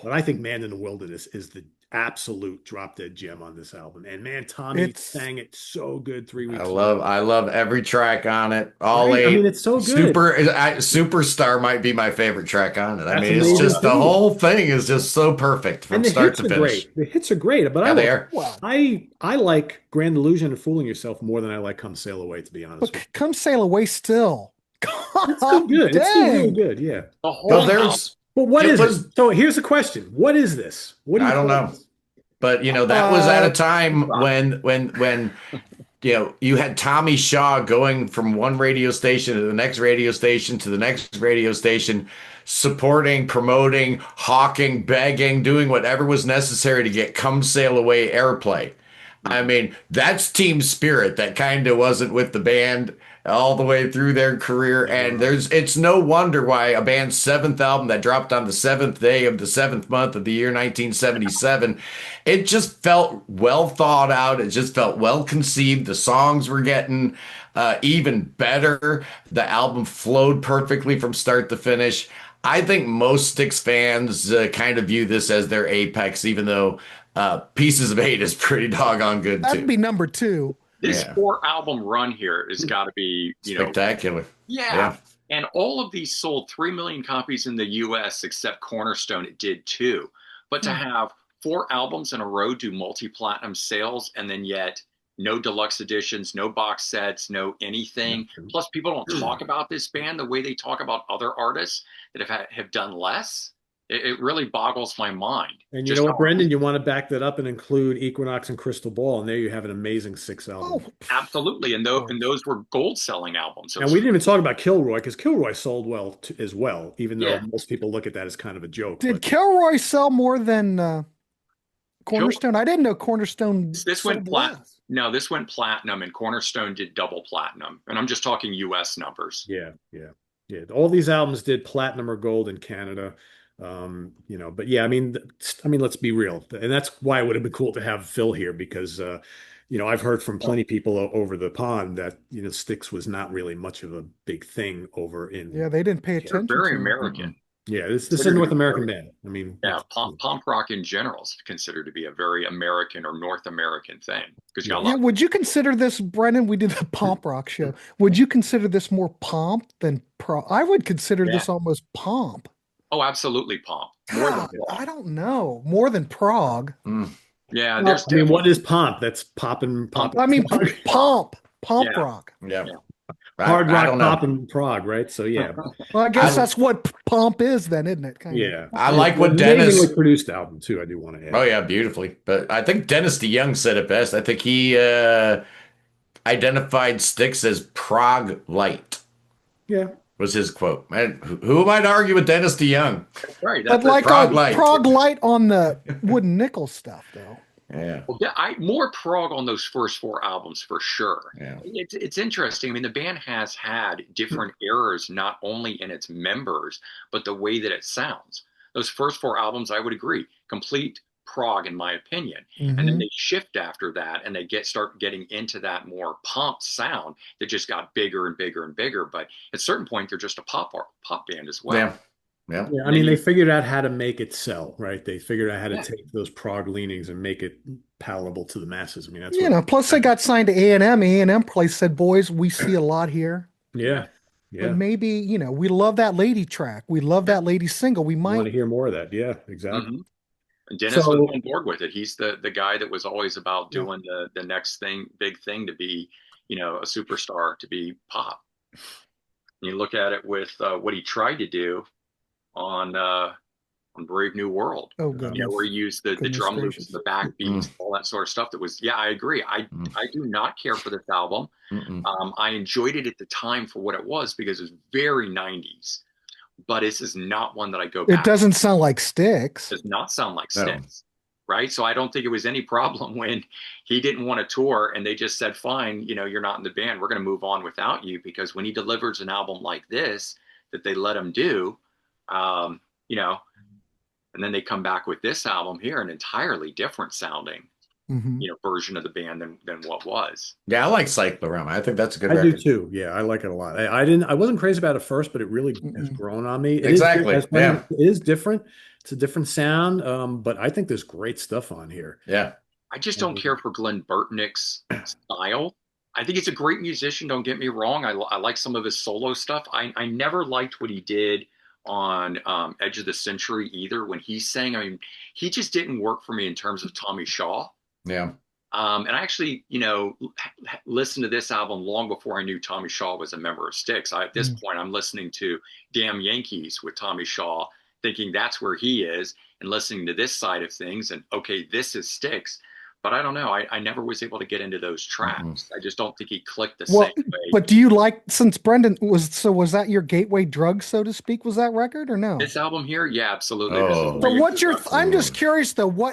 But I think Man in the Wilderness is the absolute drop dead gem on this album. And man, Tommy It's- sang it so good 3 weeks ago. I love every track on it. All Right? I eight. mean, it's so good. Superstar might be my favorite track on it. I That's mean, it's amazing, just the too. whole thing is just so perfect from And the start hits to are finish. great. The hits are great, but Yeah, they are. Well, I like Grand Illusion and Fooling Yourself more than I like Come Sail Away, to be honest but with Come Sail Away still. you. It's still good. It's still really Dang. good, yeah. The whole Well, album. there's, But what It is was- it? So here's the question. What is this? What do you I don't call know. this? but that was at a time Uh, when you had Tommy Shaw going from one radio station to the next radio station to the next radio station, supporting, promoting, hawking, begging, doing whatever was necessary to get Come Sail Away airplay. I mean, that's team spirit that kind of wasn't with the band all the way through their career. And it's no wonder why a band's seventh album that dropped on the seventh day of the seventh month of the year 1977, it just felt well thought out. It just felt well conceived. The songs were getting even better. The album flowed perfectly from start to finish. I think most Styx fans kind of view this as their apex, even though Pieces of Eight is pretty doggone good That'd too. be number 2. This Yeah. 4 album run here has got to be, Spectacular. yeah. And all of these sold 3 million copies in the US, except Cornerstone, it did too. But to have 4 albums in a row do multi-platinum sales, and then yet no deluxe editions, no box sets, no anything. Plus, people don't talk about this band the way they talk about other artists that have done less. It really boggles my mind. And you know what, Brendon? You want to back that up and include Equinox and Crystal Ball, and there you have an amazing 6 album. Oh, absolutely. And those were gold-selling albums. And we didn't even talk about Kilroy, because Kilroy sold well as well, even though Yeah. most people look at that as kind of a joke. did But Kilroy sell more than Cornerstone? I didn't know Cornerstone This went sold platinum. less. No, this went platinum, and Cornerstone did double platinum. And I'm just talking US numbers. yeah. All these albums did platinum or gold in Canada. But yeah, I mean, let's be real, and that's why it would have been cool to have Phil here, because I've heard from plenty of people over the pond that Styx was not really much of a big thing over in. Yeah, they didn't pay They're attention very to it. American. Yeah, this is a North American band. I mean, Yeah, punk rock in general is considered to be a very American or North American thing, because you got a Yeah, lot. would you consider this, Brennan? We did a pomp rock show. Would you consider this more pomp than prog? I would consider this almost pomp. Oh, absolutely, pomp. More than God, prog. I don't know. More than prog. Yeah, well, there's. I mean, what is pomp? That's popping. I mean, pomp Yeah. rock. Yeah. Hard I rock don't know. pop in Prague, right? So yeah, Well, I guess that's what pomp is, then, isn't it? Kind of. yeah. I like what Amazingly Dennis. produced album too. I do want to add. Oh yeah, beautifully. But I think Dennis DeYoung said it best. I think he identified Styx as prog light. Yeah. Was his quote. And who am I to argue with Dennis DeYoung? Right. But like prog light. prog light on the wooden nickel stuff, though. Yeah. Well, yeah, more prog on those first 4 albums for sure. Yeah. It's interesting. I mean, the band has had different errors, not only in its members, but the way that it sounds. Those first 4 albums, I would agree, complete prog in my opinion. And then they shift after that, and they start getting into that more pumped sound that just got bigger and bigger and bigger. But at a certain point, they're just a pop band as well. Yeah. Yeah. Yeah, I mean, they figured out how to make it sell, right? They figured out how to take those prog leanings and make it palatable to the masses. I mean, that's Plus they got signed to A&M. A&M probably said, "Boys, we see a lot here." Yeah. But maybe, we love that lady track. We love that lady single. We want to might. hear more of that. Yeah, exactly. And Dennis was on board with it. He's the guy that was always about doing the next big thing to be, a superstar, to be pop. And you look at it with what he tried to do on Brave New World. Oh, goodness. Where he used the drum loops, the backbeats, all that sort of stuff. That was, I agree. I do not care for this album. I enjoyed it at the time for what it was, because it was very 90s. But this is not one that I go back. It doesn't sound like Styx. It does not sound like Styx. Right? So I don't think it was any problem when he didn't want to tour and they just said, fine, you're not in the band. We're going to move on without you. Because when he delivers an album like this that they let him do, and then they come back with this album here, an entirely different sounding, version of the band than what was. Yeah, I like Cyclorama. I think that's a good I record. do too. Yeah, I like it a lot. I wasn't crazy about it first, but it really has grown on me. Exactly. It is different. It's a different sound. But I think there's great stuff on here. Yeah. I just don't care for Glenn Burtnick's style. I think he's a great musician. Don't get me wrong. I like some of his solo stuff. I never liked what he did on Edge of the Century either. When he sang, I mean, he just didn't work for me in terms of Tommy Shaw. Yeah. And I actually, listened to this album long before I knew Tommy Shaw was a member of Styx. At this point, I'm listening to Damn Yankees with Tommy Shaw, thinking that's where he is, and listening to this side of things. And okay, this is Styx. But I don't know. I never was able to get into those tracks. I just don't think he clicked the same way. But do you like, since Brendon was that your gateway drug, so to speak? Was that record or no? This album here? Yeah, absolutely. Oh. So what's I'm just curious though,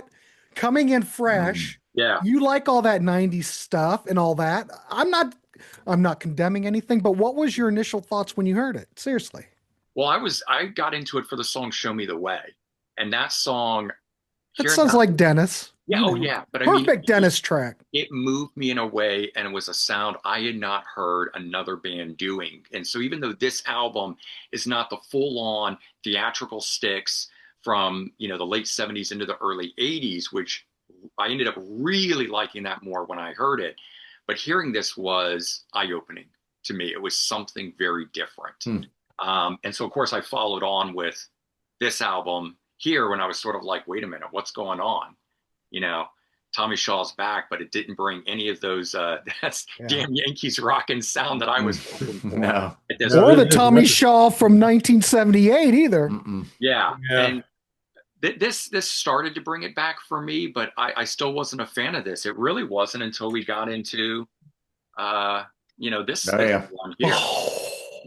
coming in fresh, Yeah. You like all that 90s stuff and all that. I'm not condemning anything, but what was your initial thoughts when you heard it? Seriously. Well, I got into it for the song "Show Me the Way," and that song, That hearing sounds that, like Dennis. yeah, oh yeah, but I mean, Perfect Dennis track. it moved me in a way, and it was a sound I had not heard another band doing. And so, even though this album is not the full-on theatrical Styx from the late '70s into the early '80s, which I ended up really liking that more when I heard it, but hearing this was eye-opening to me. It was something very different. Hmm. And so, of course, I followed on with this album here when I was sort of like, wait a minute, what's going on? You know, Tommy Shaw's back, but it didn't bring any of those that's Yeah. damn Yankees rockin' sound that I was hoping for No. at this Or the point. Tommy Shaw from 1978 either. Mm-mm. Yeah. Yeah. And this started to bring it back for me, but I still wasn't a fan of this. It really wasn't until we got into this Oh, yeah. one here.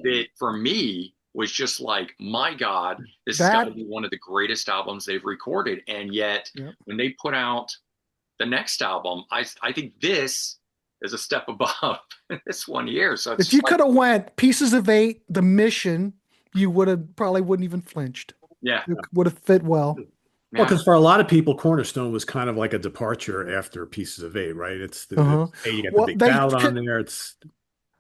That for me was just like, my God, this has got to be one of the greatest albums they've recorded. And yet, Yep. when they put out the next album, I think this is a step above this one here. So it's If you like, could have went Pieces of Eight, The Mission, you wouldn't even flinched. yeah, It would have fit well. Well, yeah. because for a lot of people, Cornerstone was kind of like a departure after Pieces of Eight, right? It's Uh-huh. hey, you got Well, the big they ballad on could- there. It's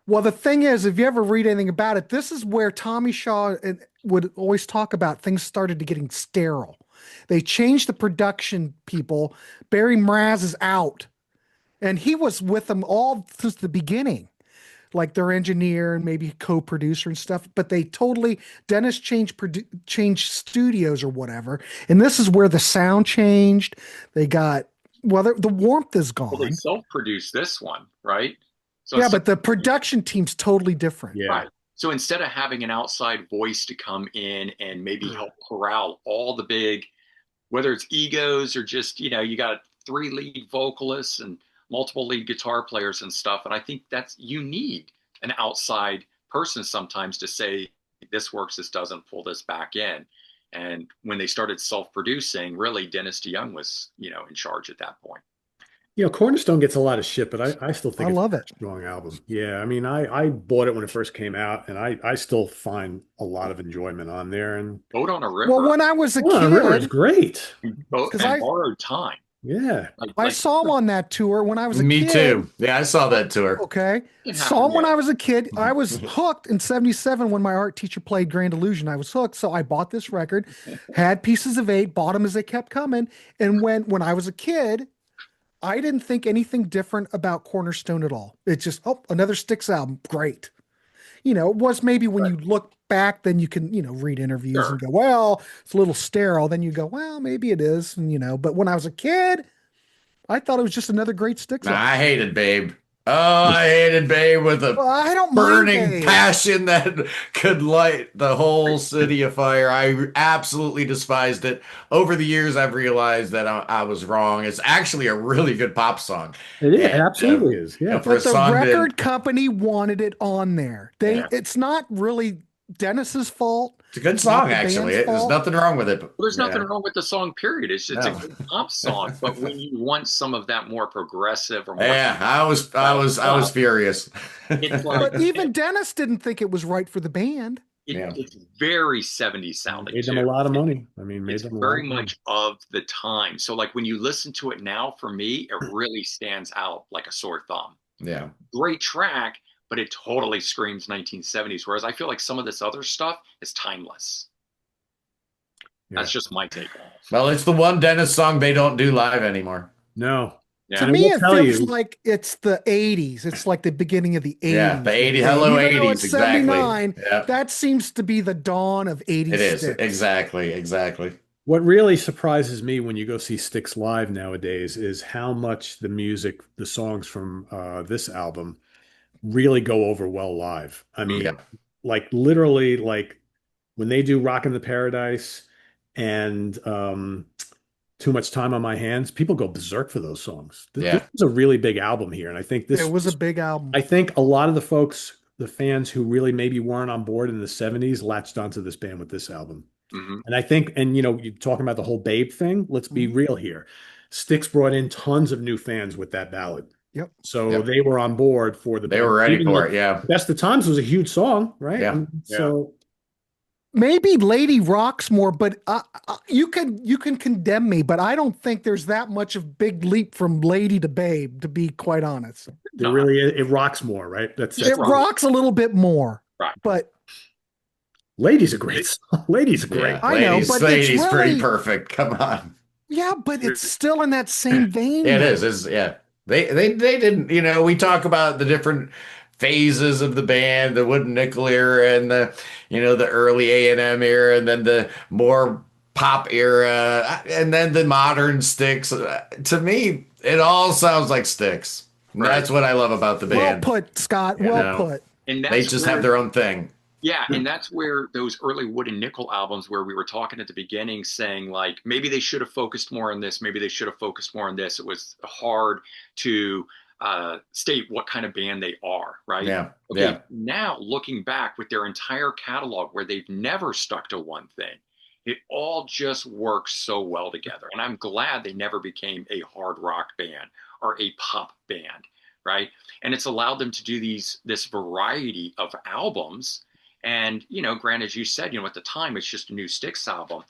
Well, the thing is, if you ever read anything about it, this is where Tommy Shaw would always talk about things started to getting sterile. They changed the production people. Barry Mraz is out, and he was with them all since the beginning, like their engineer and maybe co-producer and stuff. But they totally Dennis changed studios or whatever, and this is where the sound changed. They got the warmth is Well, they gone. self-produced this one, right? So Yeah, instead- but the production team's totally different. yeah. right. So instead of having an outside voice to come in and maybe help corral all the big, whether it's egos or just, you got 3 lead vocalists and multiple lead guitar players and stuff. And I think you need an outside person sometimes to say, this works, this doesn't, pull this back in. And when they started self-producing, really Dennis DeYoung was, in charge at that point. Cornerstone gets a lot of shit, but I still think I it's love a it. strong album. Yeah, I mean, I bought it when it first came out, and I still find a lot of enjoyment on there. And Boat on a River. Well, when I was a Oh, River is kid, great. Boat 'cause and I- Borrowed Time. Yeah. I saw him on that tour when I was a Me kid. too. Yeah, I saw that tour. Okay. It Saw him when happened, I was a kid. I was hooked in 77 when my art teacher played Grand Illusion. I was hooked. So I bought this record, had Pieces of Eight, bought them as they kept coming. And when I was a kid, I didn't think anything different about Cornerstone at all. It's just, another Styx album. Great. It was maybe when you look back, then you can, read interviews and go, well, it's a little sterile. Then you go, well, maybe it is. And, but when I was a kid, I thought it was just another great Styx Nah, album. I hated Babe. Oh, I hated Babe with a Well, I don't mind burning Babe. passion that could light the whole city afire. I absolutely despised it. Over the years, I've realized that I was wrong. It's actually a really good pop song. It is. It And, absolutely is. Yeah. for a But the song that- record company wanted it on there. Yeah. It's not really Dennis's fault. It's a good It's not song, the actually. band's There's fault. nothing wrong with it. Well, there's Yeah. nothing wrong with the song, period. It's just No. a good pop song. But when you want some of that more progressive or more, Yeah, I was furious. it's like But even Dennis didn't think it was right for the band. Yeah. it's very 70s sounding. Made them a too. lot of money. I mean, made It's them a lot very of money. much of the time. So like when you listen to it now, for me, it really stands out like a sore thumb. Yeah. Great track, but it totally screams 1970s. Whereas I feel like some of this other stuff is timeless. That's just my take on it. Well, it's the one Dennis song they don't do live anymore. No. Yeah. To I me, will it tell feels you- like it's the 80s. It's like the beginning of the 80s. Yeah, the 80s. Hello, Even though 80s. it's 79, Exactly. Yeah. that seems to be the dawn of 80s It is. Styx. Exactly. What really surprises me when you go see Styx live nowadays is how much the music, the songs from this album really go over well live. I mean, Yeah. like literally, like when they do Rockin' the Paradise and Too Much Time on My Hands, people go berserk for those songs. Yeah. This is a really big album here. And I think this It was a big album. I think a lot of the folks, the fans who really maybe weren't on board in the 70s latched onto this band with this album. Mhm. And I think, and you're talking about the whole Babe thing. Let's be real here. Styx brought in tons of new fans with that ballad. Yep. So Yep. they were on board for the They were band. ready Even for though it. Yeah. Best of Times was a huge song, right? I Yeah. mean, Yeah. so Maybe Lady rocks more, but you can condemn me, but I don't think there's that much of big leap from Lady to Babe, to be quite honest. there Not really it rocks more, right? It That's right. rocks a little bit more, Right. but Lady's a great song. Lady's great. Yeah. I know, but it's Ladies pretty really, perfect. Come on. yeah, but it's still in that same vein, Yeah, it though. is. It's, yeah. They didn't, we talk about the different phases of the band, the wooden nickel era and the early A&M era and then the more pop era and then the modern Styx. To me, it all sounds like Styx. And Right. that's what I love about the Well band. put, Scott. You Well know, put. And they that's just where, have their own thing. yeah, and that's where those early Wood and Nickel albums, where we were talking at the beginning, saying like maybe they should have focused more on this, maybe they should have focused more on this. It was hard to state what kind of band they are, right? Yeah. Okay, Yeah. now looking back with their entire catalog, where they've never stuck to one thing, it all just works so well together. And I'm glad they never became a hard rock band or a pop band, right? And it's allowed them to do this variety of albums. And, granted, as you said, at the time, it's just a new Styx album.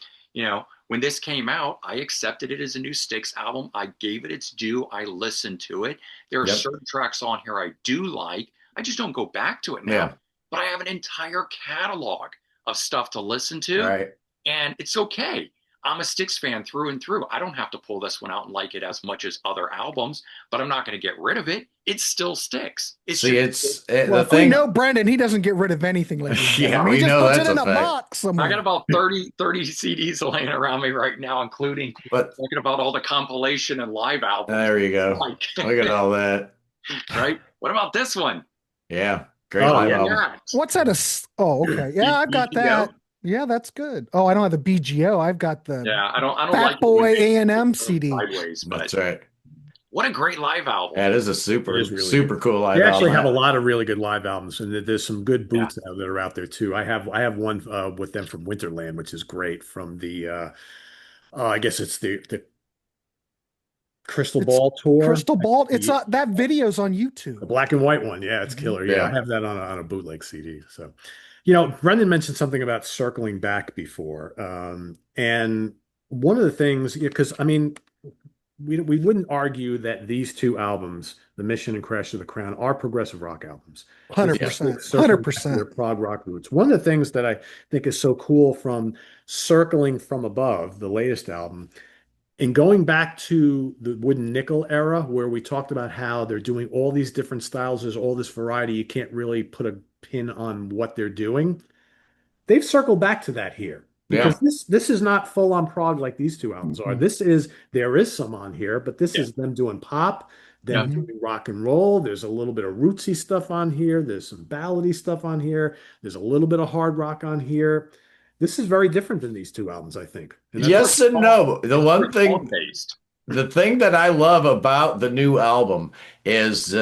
When this came out, I accepted it as a new Styx album. I gave it its due. I listened to it. There are Yep. certain tracks on here I do like. I just don't go back to it now. Yeah. But I have an entire catalog of stuff to listen to. Right. And it's okay. I'm a Styx fan through and through. I don't have to pull this one out and like it as much as other albums, but I'm not going to get rid of it. It's still Styx. See, just, Well, the thing. we know Brendan, he doesn't get rid of anything lately. Yeah, he we just know puts that's it in a a fact. box somewhere. I got about 30 CDs laying around me right now, including But talking about all the compilation and live albums. there you go. Like, Look at all that. right? What about this one? Yeah. Great Oh, live yeah. album. What's that? Oh, okay. Yeah, I've got that. Yeah, that's good. Oh, I don't have the BGO. I've got the Yeah, I don't Fat like it Boy when they A&M go CD. sideways, but That's right. what a great live album. Yeah, it is a super, It is really super cool live They actually album. have a lot of really good live albums, and there's some good Yeah. boots that are out there too. I have one with them from Winterland, which is great. From the I guess it's the Crystal It's Ball tour, Crystal Ball. It's the, that video's on the YouTube. black and white one. Yeah, it's killer. Yeah, Yeah. I have that on a bootleg CD. So, Brendan mentioned something about circling back before, and one of the things, because I mean, we wouldn't argue that these two albums, The Mission and Crash of the Crown, are progressive rock albums. 100%. Circling back to 100%. their prog rock roots. One of the things that I think is so cool from Circling from Above, the latest album, and going back to the Wooden Nickel era, where we talked about how they're doing all these different styles, there's all this variety, you can't really put a pin on what they're doing. They've circled back to that here. Because this is not full on prog like these two albums are. There is some on here, but this is them doing pop, them doing rock and roll. There's a little bit of rootsy stuff on here. There's some ballady stuff on here. There's a little bit of hard rock on here. This is very different than these two albums, I think. And that's Yes and no. The thing that I love about the new album is,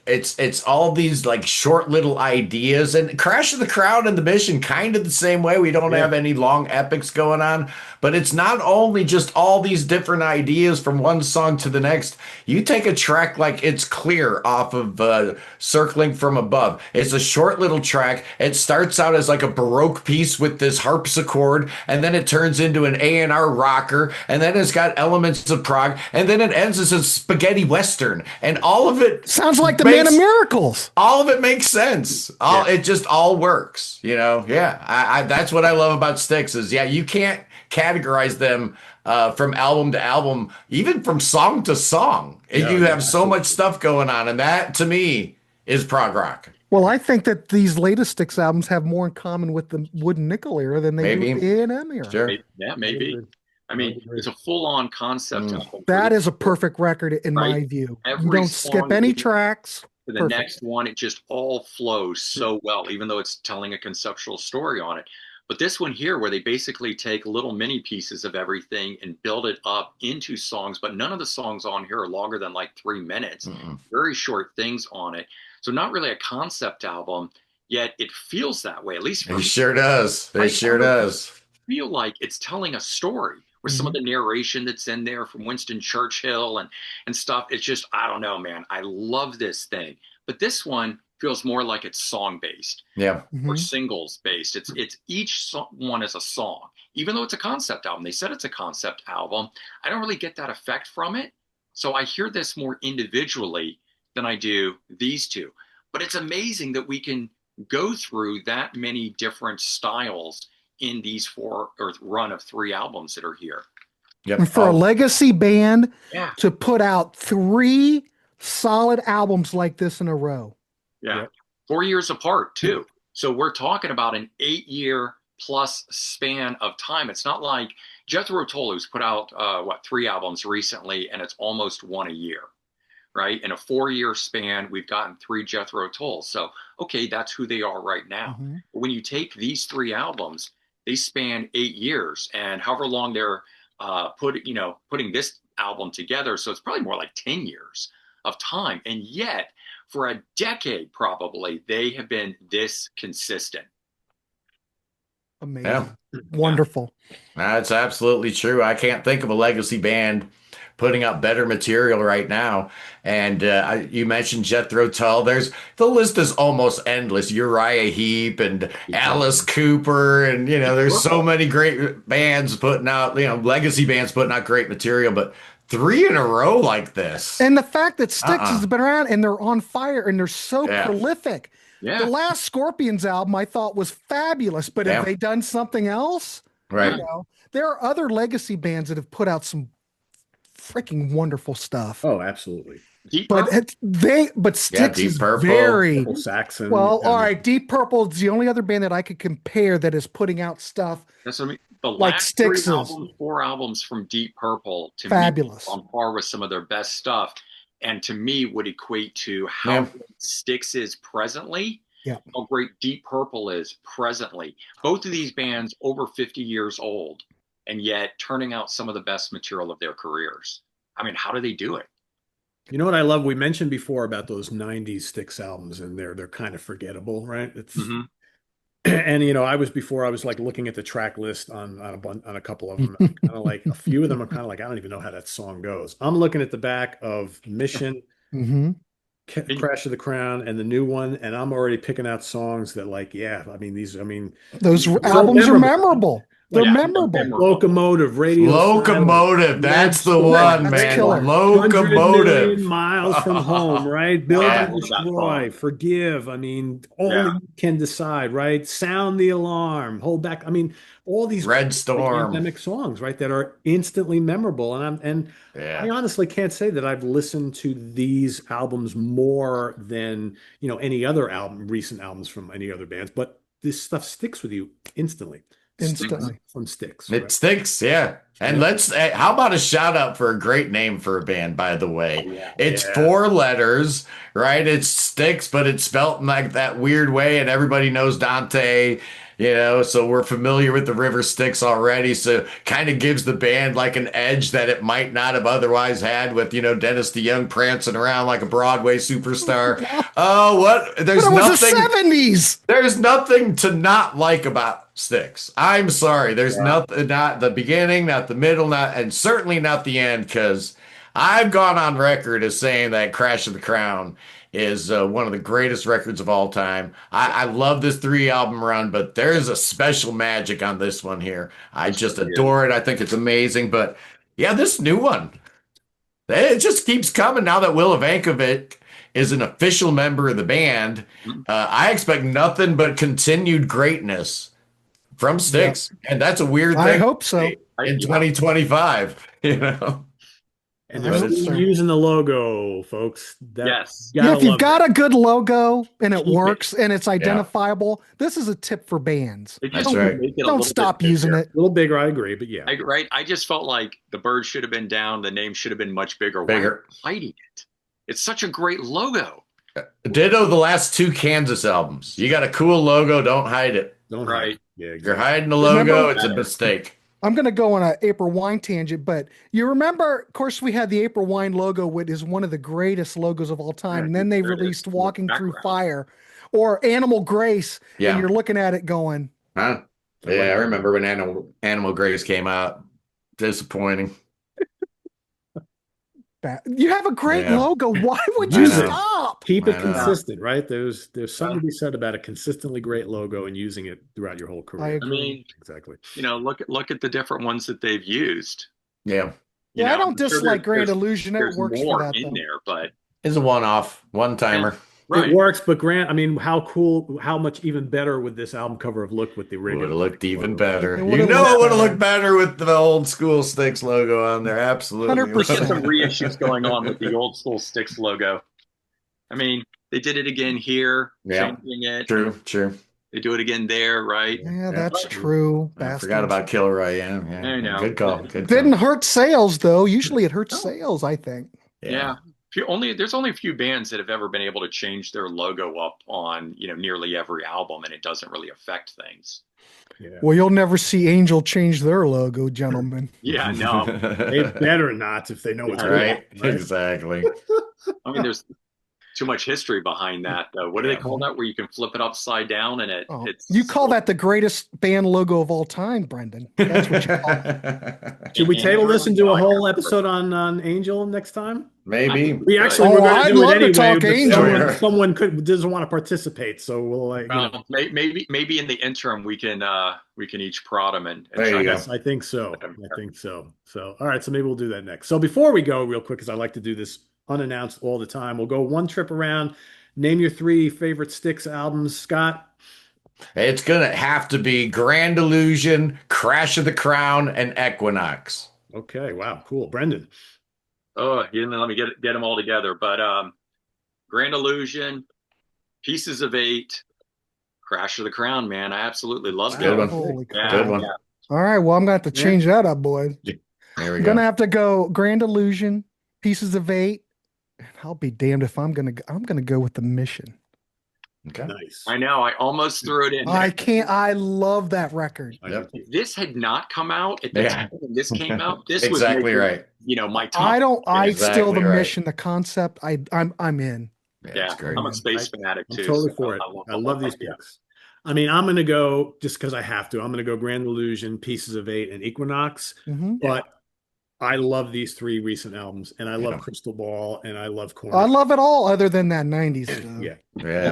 it's all these like short little ideas, and Crash of the Crown and the Mission kind of the same way. We don't have any long epics going on, but it's not only just all these different ideas from one song to the next. You take a track like It's Clear off of Circling from Above. It's a short little track. It starts out as like a Baroque piece with this harpsichord, and then it turns into an A&R rocker, and then it's got elements of prog, and then it ends as a spaghetti western, and all of it sounds like the Man of Miracles. All of it makes sense. It just all works, I that's what I love about Styx is you can't categorize them from album to album, even from song to song. You have so much stuff going on, and that to me is prog rock. Well, I think that these latest Styx albums have more in common with the Wooden Nickel era than they do with the A&M era. Sure. Yeah, maybe. I mean, it's a full-on concept album. That is a perfect record in my view. You don't skip any tracks. For the next one, it just all flows so well, even though it's telling a conceptual story on it. But this one here, where they basically take little mini pieces of everything and build it up into songs, but none of the songs on here are longer than like 3 minutes. Very short things on it. So not really a concept album, yet it feels that way, at least for me. It sure does. It sure does. Feel like it's telling a story with some of the narration that's in there from Winston Churchill and stuff. It's just, I don't know, man. I love this thing. But this one feels more like it's song based Yeah. or singles based. It's each one is a song, even though it's a concept album. They said it's a concept album. I don't really get that effect from it. So I hear this more individually than I do these two. But it's amazing that we can go through that many different styles in these 4 or run of 3 albums that are here. Yep. And for a legacy band Yeah. to put out 3 solid albums like this in a row. Yeah. Yep. 4 years apart too. So we're talking about an 8-year plus span of time. It's not like Jethro Tull, who's put out 3 albums recently, and it's almost 1 a year, right? In a 4-year span, we've gotten 3 Jethro Tull. So okay, that's who they are right now. But when you take these 3 albums, they span 8 years, and however long they're putting this album together, so it's probably more like 10 years of time. And yet, for a decade, probably, they have been this consistent. Amazing. Yeah. Wonderful. That's absolutely true. I can't think of a legacy band putting out better material right now. And you mentioned Jethro Tull. The list is almost endless. Uriah Heep and Alice Cooper, and there's so many great bands putting out, legacy bands putting out great material, but 3 in a row like this. And the fact that Styx has been around and they're on fire and they're so prolific. Yeah. The last Scorpions album I thought was fabulous, but have they done something else? Right. There are other legacy bands that have put out some freaking wonderful stuff. Oh, absolutely. But Styx is very Saxon. Well, all right. Deep Purple is the only other band that I could compare that is putting out stuff. That's what I mean. The like last Styx 3 albums, 4 albums from Deep Purple, to fabulous, me, on par with some of their best stuff, and to me would equate to how great Styx is presently. Yeah. How great Deep Purple is presently. Both of these bands over 50 years old, and yet turning out some of the best material of their careers. I mean, how do they do it? You know what I love? We mentioned before about those 90s Styx albums, and they're kind of forgettable, right? It's and I was like looking at the track list on a couple of them. Kind of like a few of them are kind of like, I don't even know how that song goes. I'm looking at the back of Mission, Crash of the Crown, and the new one, and I'm already picking out songs that those albums are memorable. They're memorable. Locomotive, Radio Locomotive, that's the one, man. Killer. Locomotive. Miles from home, right? Build and Destroy, Forgive. Only you can decide, right? Sound the Alarm, Hold Back. All these Red Storm, pandemic songs, right? That are instantly memorable. And I honestly can't say that I've listened to these albums more than any other recent albums from any other bands. But this stuff sticks with you instantly. From Styx. It sticks, yeah. And how about a shout out for a great name for a band, by the way? It's 4 letters, right? It's Styx, but it's spelt in like that weird way, and everybody knows Dante, so we're familiar with the River Styx already. So kind of gives the band like an edge that it might not have otherwise had with, Dennis DeYoung prancing around like a Broadway superstar. There's nothing. The 70s. There's nothing to not like about Styx. I'm sorry. There's nothing, not the beginning, not the middle, and certainly not the end, because I've gone on record as saying that Crash of the Crown is one of the greatest records of all time. I love this 3-album run, but there's a special magic on this one here. I just adore it. I think it's amazing. But this new one, it just keeps coming now that Willa Vankovic is an official member of the band. I expect nothing but continued greatness from Styx, and that's a weird thing. I hope so. In 2025, And they're still using the logo, folks. If you've got a good logo and it works and it's identifiable, this is a tip for bands. That's right. Don't stop using it. A little bigger, I agree, but right. I just felt like the bird should have been down. The name should have been much bigger. Why are you hiding it? It's such a great logo. Ditto the last 2 Kansas albums. You got a cool logo. Don't hide it. Don't hide it. Yeah, exactly. You're hiding the logo. It's a mistake. I'm going to go on an April Wine tangent, but you remember, of course, we had the April Wine logo, which is one of the greatest logos of all time. And then they released Walking Through Fire or Animal Grace. Yeah. And you're looking at it going, huh? Yeah, I remember when Animal Grace came out. Disappointing. You have a great Yeah. logo. Why would I you Use it. know. stop? Keep it I know. consistent, right? There's something Yeah. to be said about a consistently great logo and using it throughout your whole I career. I agree. mean, Exactly. look at the different ones that they've used. Yeah. Yeah, I don't I'm sure dislike Grand there's Illusion. It there's works for more that in though. there, but It's a one-off, one-timer. right. It works, but Grant, I mean, how cool, how much even better would this album cover have looked with the Would regular have looked even logo? better. It You would've know looked it would have better. looked better with the old school Styx logo on there. Absolutely. 100%. Get some reissues going on with the old school Styx logo. I mean, they did it again here, Yeah. changing it. True. They do it again there, right? Yeah, Yeah. that's true. I forgot Bastards. about Kilroy. Yeah. I know. Good call. Good Didn't call. hurt sales though. Usually it hurts No. sales, I think. Yeah. There's only a few bands that have ever been able to change their logo up on, nearly every album, and it doesn't really affect things. Yeah. Well, you'll never see Angel change their logo, gentlemen. Yeah, no. They better not if they know it's Right. good, right? Exactly. I mean, there's too much history behind that. What do they call that? Where you can flip it upside down and it's. You call that the greatest band logo of all time, Brendan. That's what you call it. Should we And table this and do a everyone- whole episode on Angel next time? Maybe. We actually Oh, were going to I'd do love it to anyway, talk but Angel. someone doesn't want to participate, so we'll Maybe in the interim we can each prod them and There try you to- go. Yes, I think so. So, all right. So maybe we'll do that next. So before we go, real quick, because I like to do this unannounced all the time, we'll go one trip around. Name your 3 favorite Styx albums, Scott. It's gonna have to be Grand Illusion, Crash of the Crown, and Equinox. Okay. Wow. Cool. Brendon. Oh, you didn't let me get them all together. But Grand Illusion, Pieces of Eight, Crash of the Crown, man. I absolutely love Good one. Holy Yeah, crap. Good one. yeah. All right, well, I'm going to have to change that up, boys. There we I'm go. going to have to go Grand Illusion, Pieces of Eight. And I'll be damned if I'm going to go with The Mission. Okay. Nice. I know. I almost threw it in. I can't. I love that record. Yep. If this had not come out at the Yeah. time when this came out, this Exactly was right. my top. I don't. I still The Exactly right. Mission, the concept. I'm in. Yeah, Yeah, it's great. I'm a space fanatic I'm too. totally so for it. love I the love whole these idea. picks. I mean, I'm going to go just because I have to. I'm going to go Grand Illusion, Pieces of Eight, and Equinox. Mhm. But I love these 3 recent albums, and I love Yeah. Crystal Ball, and I love I Cornerstone. love it all, other than that '90s stuff. Yeah. Yeah.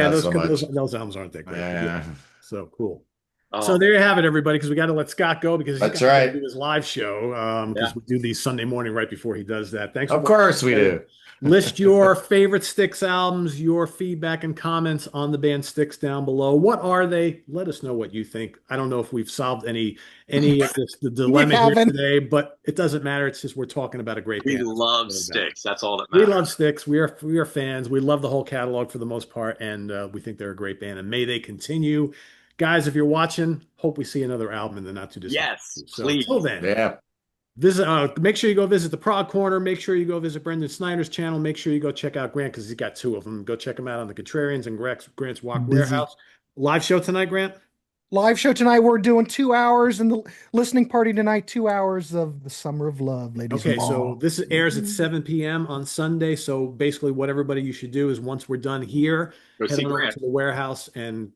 Not those, so much. those albums aren't that great. Yeah. So cool. Oh, So there you have it, everybody, because we got to let Scott go because he's That's got right. to do his live show because we do these Sunday morning right before he does that. Thanks. Of for course we do. List your favorite Styx albums, your feedback and comments on the band Styx down below. What are they? Let us know what you think. I don't know if we've solved any of the dilemma here haven't. today, but it doesn't matter. It's just we're talking about a great we band. love That's what it's Styx. That's all that about. matters. We love Styx. We are fans. We love the whole catalog for the most part, and we think they're a great band. And may they continue. Guys, if you're watching, hope we see another album in the not too distant Yes, future. So please. until then, Yeah. make sure you go visit the Prog Corner. Make sure you go visit Brendon Snyder's channel. Make sure you go check out Grant because he's got 2 of them. Go check him out on the Contrarians and Grant's Walk Busy. Warehouse. Live show tonight, Grant? Live show tonight. We're doing 2 hours, and the listening party tonight. 2 hours of the Summer of Love, ladies. Okay, and so gentlemen. this airs at 7 p.m. on Sunday. So basically what everybody you should do is once we're done here, Go head see on over Grant. to the warehouse and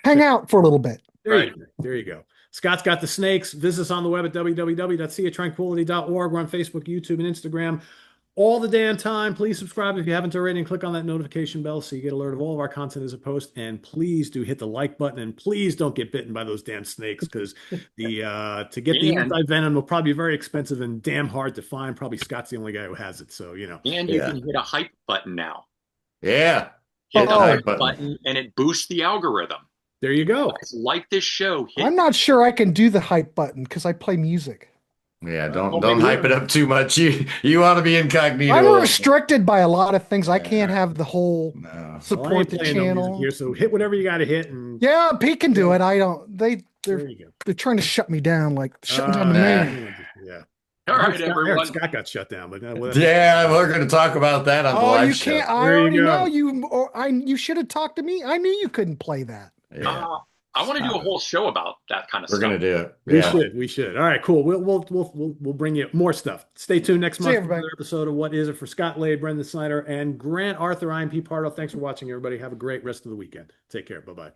Hang out for a little bit. There you go. Scott's got the snakes. Visit us on the web at www.seatranquility.org. We're on Facebook, YouTube, and Instagram all the damn time. Please subscribe if you haven't already and click on that notification bell so you get alert of all of our content as a post. And please do hit the like button and please don't get bitten by those damn snakes because to get the anti-venom will probably be very expensive and damn hard to find. Probably Scott's the only guy who has it. So, And you can hit a hype button now. Yeah. Hit the Oh. hype button and it boosts the algorithm. there you go. Like this show. Hit I'm not sure I can do the hype button because I play music. Yeah. Well, Don't maybe hype it up too much. You want to be incognito. I'm restricted by a lot of things. I can't have the whole No. Well, I ain't support the playing no music channel. here, so hit whatever you got to hit. And Yeah, Pete can do it. I don't. there They're you go. they're trying to shut me down, like shutting down the nah. man. Yeah. All right, Scott, everyone. Scott got shut down, but whatever. Yeah, we're going to talk about that on the Oh, live you show. can't. I There you already go. know you. Or you should have talked to me. I knew you couldn't play that. Yeah, I want to do a whole show about that kind of we're stuff. going to do it. We Yeah. should. We should. All right, cool. We'll bring you more stuff. Stay tuned next See month you, for everybody. another episode of What Is It for Scot Lade, Brendon Snyder, and Grant Arthur. I'm Pete Pardo. Thanks for watching, everybody. Have a great rest of the weekend. Take care. Bye-bye.